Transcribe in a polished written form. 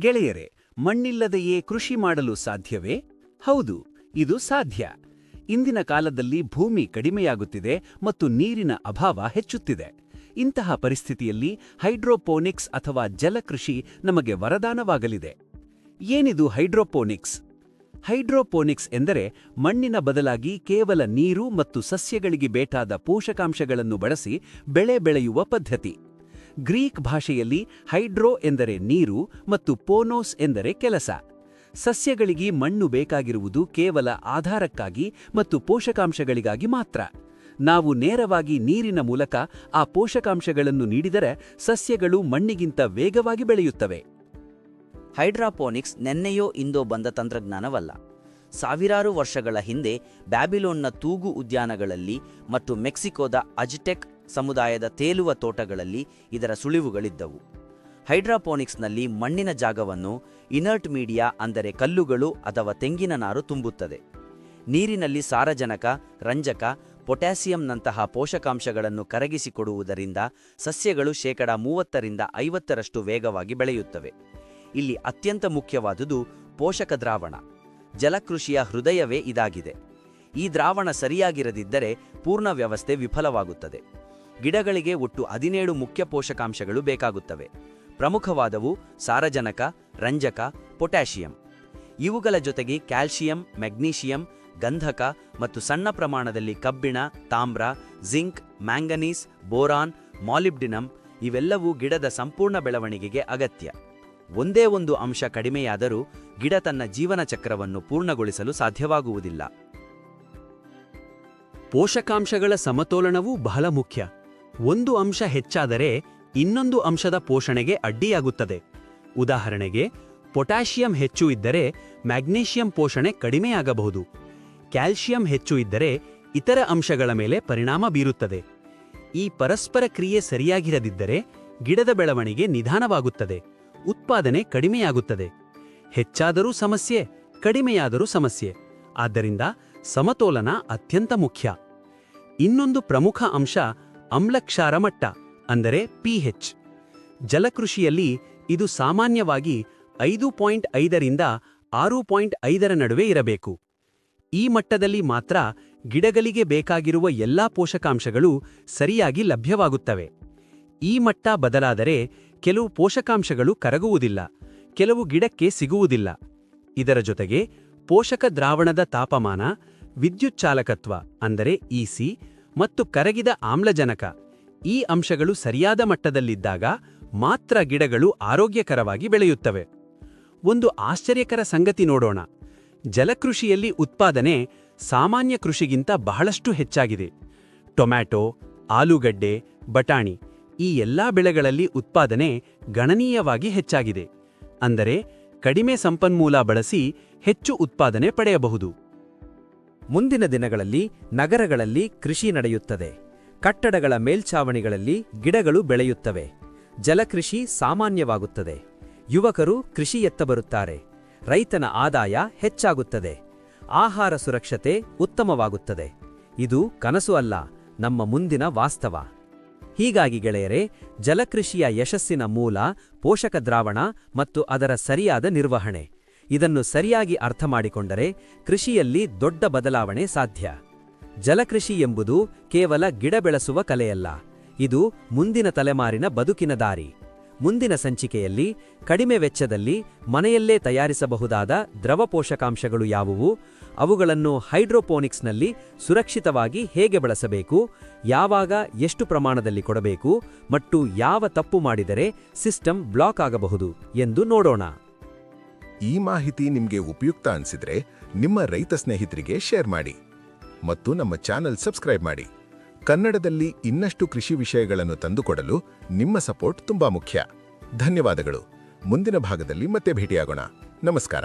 ಗೆಳೆಯರೆ, ಮಣ್ಣಿಲ್ಲದೆಯೇ ಕೃಷಿ ಮಾಡಲು ಸಾಧ್ಯವೇ? ಹೌದು, ಇದು ಸಾಧ್ಯ. ಇಂದಿನ ಕಾಲದಲ್ಲಿ ಭೂಮಿ ಕಡಿಮೆಯಾಗುತ್ತಿದೆ ಮತ್ತು ನೀರಿನ ಅಭಾವ ಹೆಚ್ಚುತ್ತಿದೆ. ಇಂತಹ ಪರಿಸ್ಥಿತಿಯಲ್ಲಿ ಹೈಡ್ರೋಪೋನಿಕ್ಸ್ ಅಥವಾ ಜಲಕೃಷಿ ನಮಗೆ ವರದಾನವಾಗಲಿದೆ. ಏನಿದು ಹೈಡ್ರೋಪೋನಿಕ್ಸ್? ಹೈಡ್ರೋಪೋನಿಕ್ಸ್ ಎಂದರೆ ಮಣ್ಣಿನ ಬದಲಾಗಿ ಕೇವಲ ನೀರು ಮತ್ತು ಸಸ್ಯಗಳಿಗೆ ಬೇಕಾದ ಪೋಷಕಾಂಶಗಳನ್ನು ಬಳಸಿ ಬೆಳೆ ಬೆಳೆಯುವ ಪದ್ಧತಿ. ಗ್ರೀಕ್ ಭಾಷೆಯಲ್ಲಿ ಹೈಡ್ರೋ ಎಂದರೆ ನೀರು ಮತ್ತು ಪೋನೋಸ್ ಎಂದರೆ ಕೆಲಸ. ಸಸ್ಯಗಳಿಗೆ ಮಣ್ಣು ಬೇಕಾಗಿರುವುದು ಕೇವಲ ಆಧಾರಕ್ಕಾಗಿ ಮತ್ತು ಪೋಷಕಾಂಶಗಳಿಗಾಗಿ ಮಾತ್ರ. ನಾವು ನೇರವಾಗಿ ನೀರಿನ ಮೂಲಕ ಆ ಪೋಷಕಾಂಶಗಳನ್ನು ನೀಡಿದರೆ ಸಸ್ಯಗಳು ಮಣ್ಣಿಗಿಂತ ವೇಗವಾಗಿ ಬೆಳೆಯುತ್ತವೆ. ಹೈಡ್ರಾಪೋನಿಕ್ಸ್ ನೆನ್ನೆಯೋ ಇಂದೋ ಬಂದ ತಂತ್ರಜ್ಞಾನವಲ್ಲ. ಸಾವಿರಾರು ವರ್ಷಗಳ ಹಿಂದೆ ಬ್ಯಾಬಿಲೋನ್ನ ತೂಗು ಉದ್ಯಾನಗಳಲ್ಲಿ ಮತ್ತು ಮೆಕ್ಸಿಕೋದ ಅಜ್ಟೆಕ್ ಸಮುದಾಯದ ತೇಲುವ ತೋಟಗಳಲ್ಲಿ ಇದರ ಸುಳಿವುಗಳಿದ್ದವು. ಹೈಡ್ರಾಪೋನಿಕ್ಸ್ನಲ್ಲಿ ಮಣ್ಣಿನ ಜಾಗವನ್ನು ಇನರ್ಟ್ ಮೀಡಿಯಾ ಅಂದರೆ ಕಲ್ಲುಗಳು ಅಥವಾ ತೆಂಗಿನ ನಾರು ತುಂಬುತ್ತದೆ. ನೀರಿನಲ್ಲಿ ಸಾರಜನಕ, ರಂಜಕ, ಪೊಟ್ಯಾಸಿಯಂನಂತಹ ಪೋಷಕಾಂಶಗಳನ್ನು ಕರಗಿಸಿಕೊಡುವುದರಿಂದ ಸಸ್ಯಗಳು 30% 50% ವೇಗವಾಗಿ ಬೆಳೆಯುತ್ತವೆ. ಇಲ್ಲಿ ಅತ್ಯಂತ ಮುಖ್ಯವಾದುದು ಪೋಷಕ ದ್ರಾವಣ. ಜಲಕೃಷಿಯ ಹೃದಯವೇ ಇದಾಗಿದೆ. ಈ ದ್ರಾವಣ ಸರಿಯಾಗಿರದಿದ್ದರೆ ಪೂರ್ಣ ವ್ಯವಸ್ಥೆ ವಿಫಲವಾಗುತ್ತದೆ. ಗಿಡಗಳಿಗೆ ಒಟ್ಟು 17 ಮುಖ್ಯ ಪೋಷಕಾಂಶಗಳು ಬೇಕಾಗುತ್ತವೆ. ಪ್ರಮುಖವಾದವು ಸಾರಜನಕ, ರಂಜಕ, ಪೊಟ್ಯಾಷಿಯಂ. ಇವುಗಳ ಜೊತೆಗೆ ಕ್ಯಾಲ್ಸಿಯಂ, ಮೆಗ್ನೀಷಿಯಂ, ಗಂಧಕ ಮತ್ತು ಸಣ್ಣ ಪ್ರಮಾಣದಲ್ಲಿ ಕಬ್ಬಿಣ, ತಾಮ್ರ, ಜಿಂಕ್, ಮ್ಯಾಂಗನೀಸ್, ಬೋರಾನ್, ಮಾಲಿಬ್ಡಿನಮ್ ಇವೆಲ್ಲವೂ ಗಿಡದ ಸಂಪೂರ್ಣ ಬೆಳವಣಿಗೆಗೆ ಅಗತ್ಯ. ಒಂದೇ ಒಂದು ಅಂಶ ಕಡಿಮೆಯಾದರೂ ಗಿಡ ತನ್ನ ಜೀವನ ಚಕ್ರವನ್ನು ಪೂರ್ಣಗೊಳಿಸಲು ಸಾಧ್ಯವಾಗುವುದಿಲ್ಲ. ಪೋಷಕಾಂಶಗಳ ಸಮತೋಲನವೂ ಬಹಳ ಮುಖ್ಯ. ಒಂದು ಅಂಶ ಹೆಚ್ಚಾದರೆ ಇನ್ನೊಂದು ಅಂಶದ ಪೋಷಣೆಗೆ ಅಡ್ಡಿಯಾಗುತ್ತದೆ. ಉದಾಹರಣೆಗೆ, ಪೊಟ್ಯಾಷಿಯಂ ಹೆಚ್ಚು ಇದ್ದರೆ ಮ್ಯಾಗ್ನೀಷಿಯಂ ಪೋಷಣೆ ಕಡಿಮೆಯಾಗಬಹುದು. ಕ್ಯಾಲ್ಸಿಯಂ ಹೆಚ್ಚು ಇದ್ದರೆ ಇತರ ಅಂಶಗಳ ಮೇಲೆ ಪರಿಣಾಮ ಬೀರುತ್ತದೆ. ಈ ಪರಸ್ಪರ ಕ್ರಿಯೆ ಸರಿಯಾಗಿರದಿದ್ದರೆ ಗಿಡದ ಬೆಳವಣಿಗೆ ನಿಧಾನವಾಗುತ್ತದೆ, ಉತ್ಪಾದನೆ ಕಡಿಮೆಯಾಗುತ್ತದೆ. ಹೆಚ್ಚಾದರೂ ಸಮಸ್ಯೆ, ಕಡಿಮೆಯಾದರೂ ಸಮಸ್ಯೆ. ಆದ್ದರಿಂದ ಸಮತೋಲನ ಅತ್ಯಂತ ಮುಖ್ಯ. ಇನ್ನೊಂದು ಪ್ರಮುಖ ಅಂಶ ಆಮ್ಲಕ್ಷಾರ ಮಟ್ಟ ಅಂದರೆ pH. ಜಲಕೃಷಿಯಲ್ಲಿ ಇದು ಸಾಮಾನ್ಯವಾಗಿ 5.5 ರಿಂದ 6.5 ನಡುವೆ ಇರಬೇಕು. ಈ ಮಟ್ಟದಲ್ಲಿ ಮಾತ್ರ ಗಿಡಗಳಿಗೆ ಬೇಕಾಗಿರುವ ಎಲ್ಲಾ ಪೋಷಕಾಂಶಗಳು ಸರಿಯಾಗಿ ಲಭ್ಯವಾಗುತ್ತವೆ. ಈ ಮಟ್ಟ ಬದಲಾದರೆ ಕೆಲವು ಪೋಷಕಾಂಶಗಳು ಕರಗುವುದಿಲ್ಲ, ಕೆಲವು ಗಿಡಕ್ಕೆ ಸಿಗುವುದಿಲ್ಲ. ಇದರ ಜೊತೆಗೆ ಪೋಷಕ ದ್ರಾವಣದ ತಾಪಮಾನ, ವಿದ್ಯುಚ್ಚಾಲಕತ್ವ ಅಂದರೆ EC ಮತ್ತು ಕರಗಿದ ಆಮ್ಲಜನಕ ಈ ಅಂಶಗಳು ಸರಿಯಾದ ಮಟ್ಟದಲ್ಲಿದ್ದಾಗ ಮಾತ್ರ ಗಿಡಗಳು ಆರೋಗ್ಯಕರವಾಗಿ ಬೆಳೆಯುತ್ತವೆ. ಒಂದು ಆಶ್ಚರ್ಯಕರ ಸಂಗತಿ ನೋಡೋಣ. ಜಲಕೃಷಿಯಲ್ಲಿ ಉತ್ಪಾದನೆ ಸಾಮಾನ್ಯ ಕೃಷಿಗಿಂತ ಬಹಳಷ್ಟು ಹೆಚ್ಚಾಗಿದೆ. ಟೊಮ್ಯಾಟೊ, ಆಲೂಗಡ್ಡೆ, ಬಟಾಣಿ ಈ ಎಲ್ಲಾ ಬೆಳೆಗಳಲ್ಲಿ ಉತ್ಪಾದನೆ ಗಣನೀಯವಾಗಿ ಹೆಚ್ಚಾಗಿದೆ. ಅಂದರೆ ಕಡಿಮೆ ಸಂಪನ್ಮೂಲ ಬಳಸಿ ಹೆಚ್ಚು ಉತ್ಪಾದನೆ ಪಡೆಯಬಹುದು. ಮುಂದಿನ ದಿನಗಳಲ್ಲಿ ನಗರಗಳಲ್ಲಿ ಕೃಷಿ ನಡೆಯುತ್ತದೆ. ಕಟ್ಟಡಗಳ ಮೇಲ್ಛಾವಣಿಗಳಲ್ಲಿ ಗಿಡಗಳು ಬೆಳೆಯುತ್ತವೆ. ಜಲಕೃಷಿ ಸಾಮಾನ್ಯವಾಗುತ್ತದೆ. ಯುವಕರು ಕೃಷಿಯತ್ತ ಬರುತ್ತಾರೆ. ರೈತನ ಆದಾಯ ಹೆಚ್ಚಾಗುತ್ತದೆ. ಆಹಾರ ಸುರಕ್ಷತೆ ಉತ್ತಮವಾಗುತ್ತದೆ. ಇದು ಕನಸು ಅಲ್ಲ, ನಮ್ಮ ಮುಂದಿನ ವಾಸ್ತವ. ಹೀಗಾಗಿ ಗೆಳೆಯರೇ, ಜಲಕೃಷಿಯ ಯಶಸ್ಸಿನ ಮೂಲ ಪೋಷಕ ದ್ರಾವಣ ಮತ್ತು ಅದರ ಸರಿಯಾದ ನಿರ್ವಹಣೆ. ಇದನ್ನು ಸರಿಯಾಗಿ ಅರ್ಥಮಾಡಿಕೊಂಡರೆ ಕೃಷಿಯಲ್ಲಿ ದೊಡ್ಡ ಬದಲಾವಣೆ ಸಾಧ್ಯ. ಜಲಕೃಷಿ ಎಂಬುದು ಕೇವಲ ಗಿಡ ಬೆಳೆಸುವ ಕಲೆಯಲ್ಲ, ಇದು ಮುಂದಿನ ತಲೆಮಾರಿನ ಬದುಕಿನ ದಾರಿ. ಮುಂದಿನ ಸಂಚಿಕೆಯಲ್ಲಿ ಕಡಿಮೆ ವೆಚ್ಚದಲ್ಲಿ ಮನೆಯಲ್ಲೇ ತಯಾರಿಸಬಹುದಾದ ದ್ರವ ಪೋಷಕಾಂಶಗಳು ಯಾವುವು, ಅವುಗಳನ್ನು ಹೈಡ್ರೋಪೋನಿಕ್ಸ್ನಲ್ಲಿ ಸುರಕ್ಷಿತವಾಗಿ ಹೇಗೆ ಬಳಸಬೇಕು, ಯಾವಾಗ ಎಷ್ಟು ಪ್ರಮಾಣದಲ್ಲಿ ಕೊಡಬೇಕು ಮತ್ತು ಯಾವ ತಪ್ಪು ಮಾಡಿದರೆ ಸಿಸ್ಟಮ್ ಬ್ಲಾಕ್ ಆಗಬಹುದು ಎಂದು ನೋಡೋಣ. ಈ ಮಾಹಿತಿ ನಿಮಗೆ ಉಪಯುಕ್ತ ಅನಿಸಿದ್ರೆ ನಿಮ್ಮ ರೈತ ಸ್ನೇಹಿತರಿಗೆ ಶೇರ್ ಮಾಡಿ ಮತ್ತು ನಮ್ಮ ಚಾನೆಲ್ ಸಬ್ಸ್ಕ್ರೈಬ್ ಮಾಡಿ. ಕನ್ನಡದಲ್ಲಿ ಇನ್ನಷ್ಟು ಕೃಷಿ ವಿಷಯಗಳನ್ನು ತಂದುಕೊಡಲು ನಿಮ್ಮ ಸಪೋರ್ಟ್ ತುಂಬಾ ಮುಖ್ಯ. ಧನ್ಯವಾದಗಳು. ಮುಂದಿನ ಭಾಗದಲ್ಲಿ ಮತ್ತೆ ಭೇಟಿಯಾಗೋಣ. ನಮಸ್ಕಾರ.